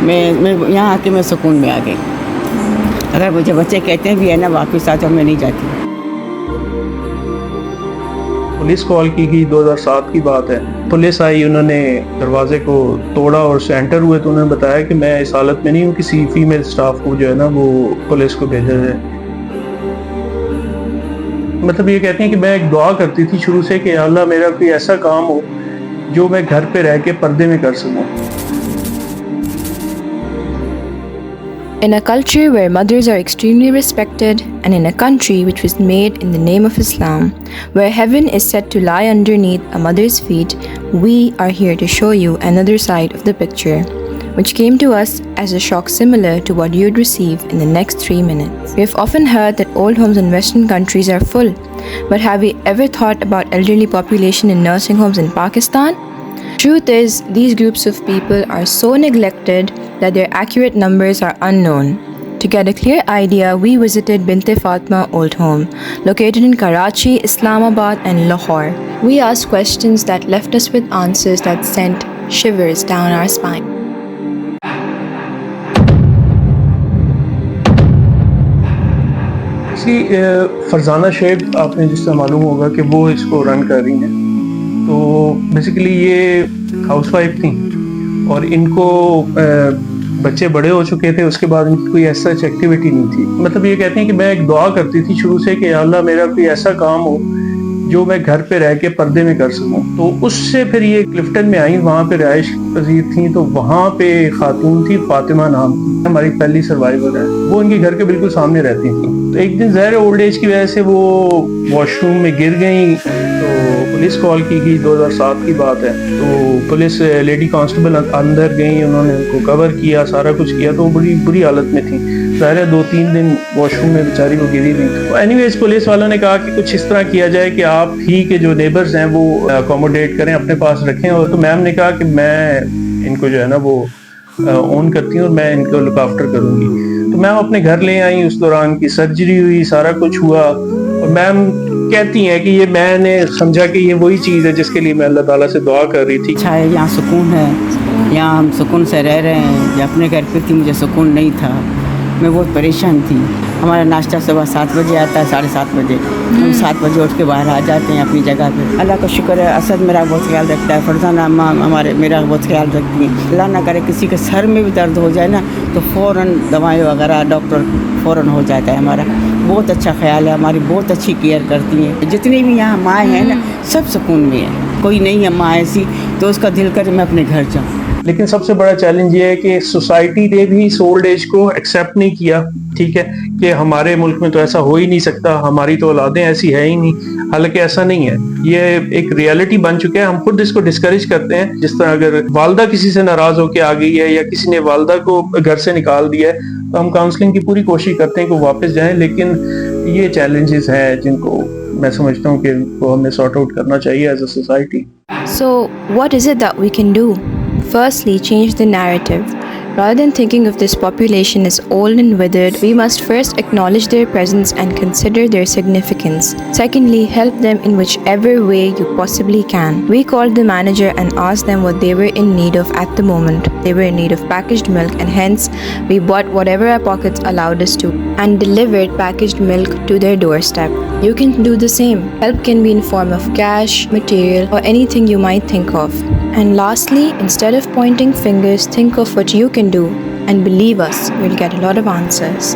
मैं यहाँ आके मैं सुकून में आ गई। अगर मुझे बच्चे कहते हैं भी है ना वापस आ जाओ, मैं नहीं जाती। पुलिस कॉल की गई, 2007 की बात है। पुलिस आई, उन्होंने दरवाजे को तोड़ा और एंटर हुए तो उन्होंने बताया कि मैं इस हालत में नहीं हूँ, किसी फीमेल स्टाफ को जो है ना वो पुलिस को भेजा जाए। मतलब ये कहती हैं कि मैं एक दुआ करती थी शुरू से कि अल्लाह मेरा कोई ऐसा काम हो जो मैं घर पे रह के पर्दे में कर सकूँ। In a culture where mothers are extremely respected, and in a country which was made in the name of Islam, where heaven is said to lie underneath a mother's feet, we are here to show you another side of the picture, which came to us as a shock similar to what you'd receive in the next 3 minutes. We have often heard that old homes in Western countries are full, but have we ever thought about elderly population in nursing homes in Pakistan? Truth is, these groups of people are so neglected that their accurate numbers are unknown. To get a clear idea, we visited Binte Fatma Old Home, located in Karachi, Islamabad and Lahore. We asked questions that left us with answers that sent shivers down our spine. Farzana Sheikh, आपने जिससे मालूम होगा कि वो इसको run कर रही हैं। तो बेसिकली ये हाउसवाइफ थी और इनको बच्चे बड़े हो चुके थे, उसके बाद इनकी कोई ऐसा एक्टिविटी नहीं थी। मतलब ये कहती हैं कि मैं एक दुआ करती थी शुरू से कि अल्लाह मेरा कोई ऐसा काम हो जो मैं घर पे रह के पर्दे में कर सकूं। तो उससे फिर ये क्लिफ्टन में आई, वहाँ पे रिहाइश पजीर थी। तो वहाँ पे खातून थी, फातिमा नाम, हमारी पहली सर्वाइवर है। वो इनके घर के बिल्कुल सामने रहती थी। तो एक दिन ज़ाहिर ओल्ड एज की वजह से वो वॉशरूम में गिर गई। तो पुलिस कॉल की गई, 2007 की बात है। तो पुलिस लेडी कांस्टेबल अंदर गई, उन्होंने उनको कवर किया, सारा कुछ किया। तो वो बड़ी बुरी हालत में थी। ज़ाहिर है 2-3 दिन वॉशरूम में बेचारी वो गिरी हुई थी। तो एनीवेज पुलिस वालों ने कहा कि कुछ इस तरह किया जाए कि आप ही के जो नेबर्स हैं वो अकोमोडेट करें, अपने पास रखें। और तो मैम ने कहा कि मैं इनको जो है ना वो ओन करती हूँ और मैं इनको लुक आफ्टर करूँगी। तो मैम अपने घर ले आई, उस दौरान की सर्जरी हुई, सारा कुछ हुआ। और मैम कहती हैं कि ये मैंने समझा कि ये वही चीज़ है जिसके लिए मैं अल्लाह ताला से दुआ कर रही थी। अच्छा है, यहाँ सुकून है, यहाँ हम सुकून से रह रहे हैं। जब अपने घर पे थी मुझे सुकून नहीं था, मैं बहुत परेशान थी। हमारा नाश्ता सुबह 7 बजे आता है, 7:30 बजे। हम 7 बजे उठ के बाहर आ जाते हैं अपनी जगह पे। अल्लाह का शुक्र है, असद मेरा बहुत ख्याल रखता है, फरजाना अम्मा हमारे मेरा बहुत ख्याल रखती है। अल्लाह ना करे किसी के सर में भी दर्द हो जाए ना तो फ़ौरन दवाएं वगैरह डॉक्टर फ़ौरन हो जाता है। हमारा बहुत अच्छा ख्याल है, हमारी बहुत अच्छी केयर करती हैं। जितनी भी यहाँ माएँ हैं ना सब सुकून में है, कोई नहीं है माँ ऐसी तो उसका दिल करे मैं अपने घर जाऊँ। लेकिन सबसे बड़ा चैलेंज ये है कि सोसाइटी ने भी इस ओल्ड एज को एक्सेप्ट नहीं किया। ठीक है कि हमारे मुल्क में तो ऐसा हो ही नहीं सकता, हमारी तो औलादें ऐसी है ही नहीं। हालांकि ऐसा नहीं है, ये एक रियलिटी बन चुका है। हम खुद इसको डिस्करेज करते हैं। जिस तरह अगर वालदा किसी से नाराज होकर आ गई है या किसी ने वालदा को घर से निकाल दिया है तो हम काउंसलिंग की पूरी कोशिश करते हैं कि वो वापस जाएं। लेकिन ये चैलेंजेस हैं जिनको मैं समझता हूँ कि वो हमें सॉर्ट आउट करना चाहिए as a society. So, what is it that we can do? Firstly, change the narrative. Rather than thinking of this population as old and withered, we must first acknowledge their presence and consider their significance. Secondly, help them in whichever way you possibly can. We called the manager and asked them what they were in need of at the moment. They were in need of packaged milk, and hence we bought whatever our pockets allowed us to and delivered packaged milk to their doorstep. You can do the same. Help can be in form of cash, material, or anything you might think of. And lastly, instead of pointing fingers, think of what you can do, and believe us, you'll get a lot of answers.